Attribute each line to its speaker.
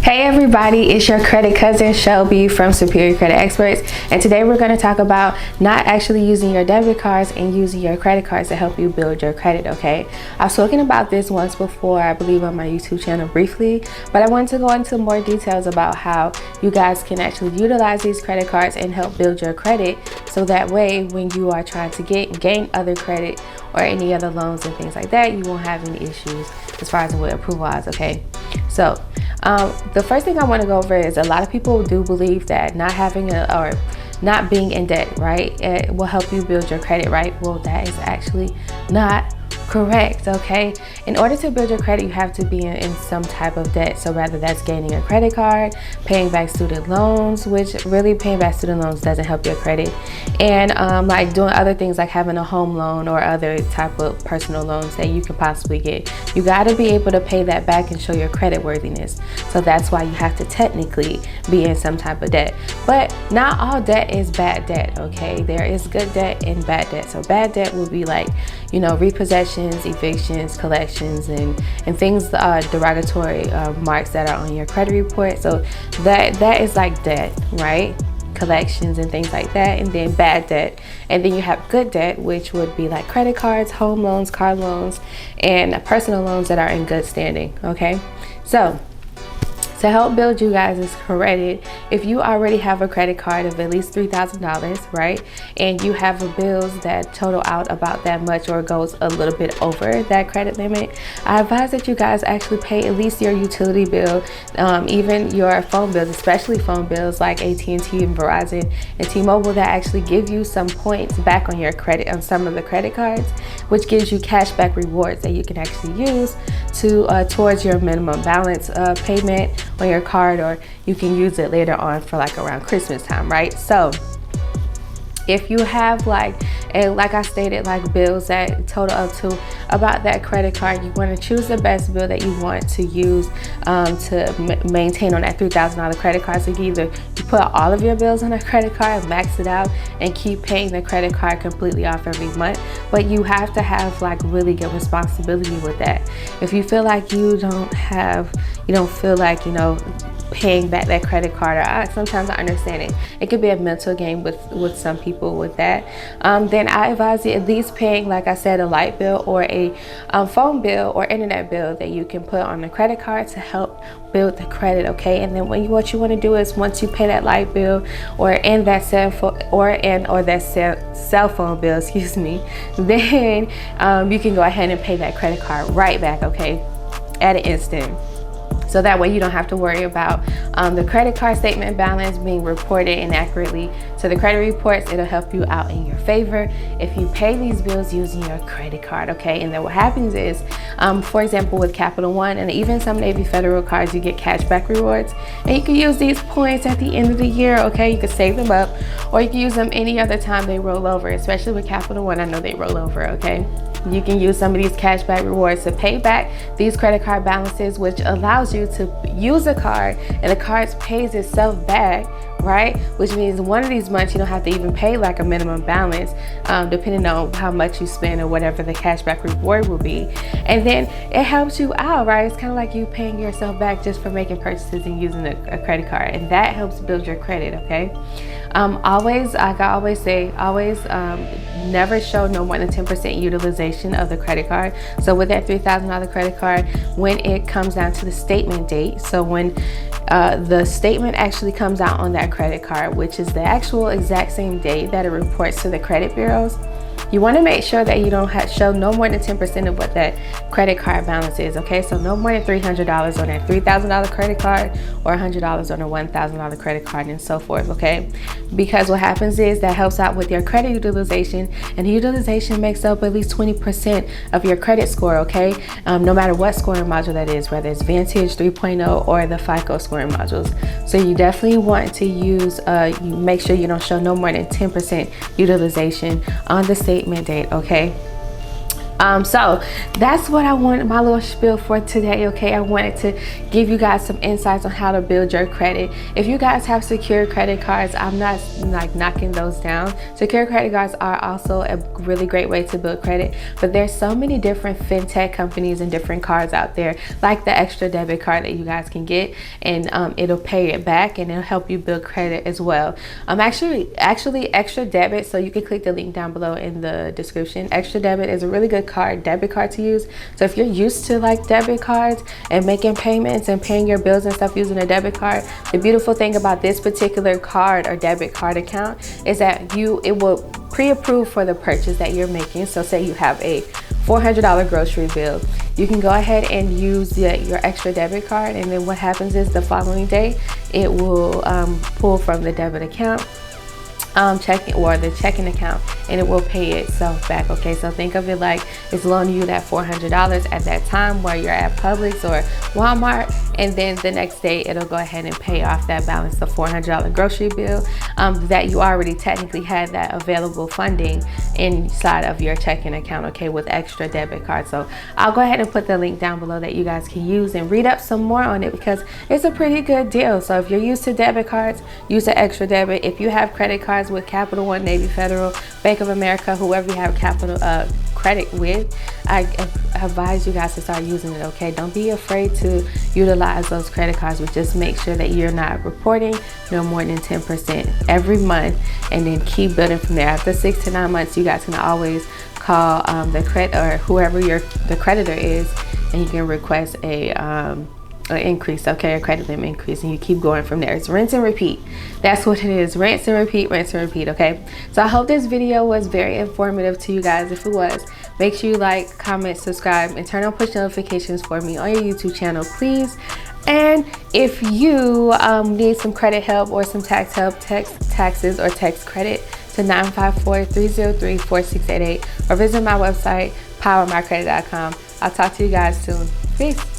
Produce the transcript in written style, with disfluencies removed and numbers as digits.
Speaker 1: Hey everybody, it's your credit cousin Shelby from Superior Credit Experts, and today we're going to talk about not actually using your debit cards and using your credit cards to help you build your credit. Okay, I've spoken about this once before, I believe, on my YouTube channel briefly, but I want to go into more details about how you guys can actually utilize these credit cards and help build your credit, so that way when you are trying to gain other credit or any other loans and things like that, you won't have any issues as far as with approval is. Okay, so the first thing I want to go over is a lot of people do believe that not having or not being in debt, right, it will help you build your credit, right? Well, that is actually not correct. Okay, in order to build your credit, you have to be in some type of debt. So whether that's gaining a credit card, paying back student loans, which really paying back student loans doesn't help your credit, and like doing other things like having a home loan or other type of personal loans that you could possibly get, you got to be able to pay that back and show your credit worthiness. So that's why you have to technically be in some type of debt. But not all debt is bad debt. Okay, there is good debt and bad debt. So bad debt will be like, you know, repossessions, evictions, collections, and things, derogatory marks that are on your credit report. So that is like debt, right? Collections and things like that. And then bad debt, and then you have good debt, which would be like credit cards, home loans, car loans, and personal loans that are in good standing. Okay, so to help build you guys' credit, if you already have a credit card of at least $3,000, right, and you have bills that total out about that much or goes a little bit over that credit limit, I advise that you guys actually pay at least your utility bill, even your phone bills, especially phone bills like AT&T and Verizon and T-Mobile, that actually give you some points back on your credit on some of the credit cards, which gives you cashback rewards that you can actually use to towards your minimum balance payment on your card, or you can use it later on for like around Christmas time, right? So if you have like I stated, like bills that total up to about that credit card, you want to choose the best bill that you want to use to maintain on that $3,000 credit card. So you put all of your bills on a credit card, max it out, and keep paying the credit card completely off every month. But you have to have like really good responsibility with that. If you feel like you don't feel like, you know, paying back that credit card, or sometimes I understand it could be a mental game with some people with that, then I advise you at least paying, like I said, a light bill or a phone bill or internet bill that you can put on the credit card to help build the credit. Okay, and then what you want to do is, once you pay that light bill or that cell phone bill, excuse me, then you can go ahead and pay that credit card right back, okay, at an instant. So that way you don't have to worry about the credit card statement balance being reported inaccurately to the credit reports. It'll help you out in your favor if you pay these bills using your credit card. Okay, and then what happens is, for example, with Capital One and even some Navy Federal cards, you get cashback rewards, and you can use these points at the end of the year. Okay, you can save them up, or you can use them any other time they roll over. Especially with Capital One, I know they roll over. Okay, you can use some of these cashback rewards to pay back these credit card balances, which allows you to use a card and the card pays itself back, right? Which means one of these months you don't have to even pay like a minimum balance, depending on how much you spend or whatever the cashback reward will be. And then it helps you out, right? It's kind of like you paying yourself back just for making purchases and using a credit card, and that helps build your credit. Okay, always, like I always say, never show no more than 10% utilization of the credit card. So with that $3,000 credit card, when it comes down to the statement date, so when the statement actually comes out on that credit card, which is the actual exact same date that it reports to the credit bureaus, you want to make sure that you don't show no more than 10% of what that credit card balance is. Okay, so no more than $300 on that $3,000 credit card, or $100 on a $1,000 credit card, and so forth. Okay, because what happens is that helps out with your credit utilization, and utilization makes up at least 20% of your credit score. Okay, no matter what scoring module that is, whether it's Vantage 3.0 or the FICO scoring modules. So you definitely want to use, you make sure you don't show no more than 10% utilization on the statement date. Okay, So that's what I wanted my little spiel for today. Okay, I wanted to give you guys some insights on how to build your credit. If you guys have secure credit cards, I'm not like knocking those down. Secure credit cards are also a really great way to build credit, but there's so many different fintech companies and different cards out there, like the extra debit card that you guys can get, and it'll pay it back and it'll help you build credit as well. Actually extra debit, so you can click the link down below in the description. Extra debit is a really good debit card to use. So if you're used to like debit cards and making payments and paying your bills and stuff using a debit card, the beautiful thing about this particular card or debit card account is that it will pre-approve for the purchase that you're making. So say you have a $400 grocery bill, you can go ahead and use your extra debit card, and then what happens is the following day it will pull from the debit account, the checking account, and it will pay itself back. Okay, so think of it like it's loaning you that $400 at that time where you're at Publix or Walmart, and then the next day it'll go ahead and pay off that balance, the $400 grocery bill that you already technically had that available funding inside of your checking account, okay, with extra debit card. So I'll go ahead and put the link down below that you guys can use and read up some more on it, because it's a pretty good deal. So if you're used to debit cards, use the extra debit. If you have credit cards with Capital One, Navy Federal, Bank of America, whoever you have credit with, I advise you guys to start using it. Okay, don't be afraid to utilize those credit cards, but just make sure that you're not reporting no more than 10% every month, and then keep building from there. After 6 to 9 months, you guys can always call the credit or whoever the creditor is, and you can request an increase, okay, a credit limit increase, and you keep going from there. It's rinse and repeat. That's what it is. Rinse and repeat, rinse and repeat. Okay, so I hope this video was very informative to you guys. If it was, make sure you like, comment, subscribe, and turn on push notifications for me on your YouTube channel, please. And if you need some credit help or some tax help, text taxes or text credit to 954-303-4688, or visit my website powermycredit.com. I'll talk to you guys soon. Peace.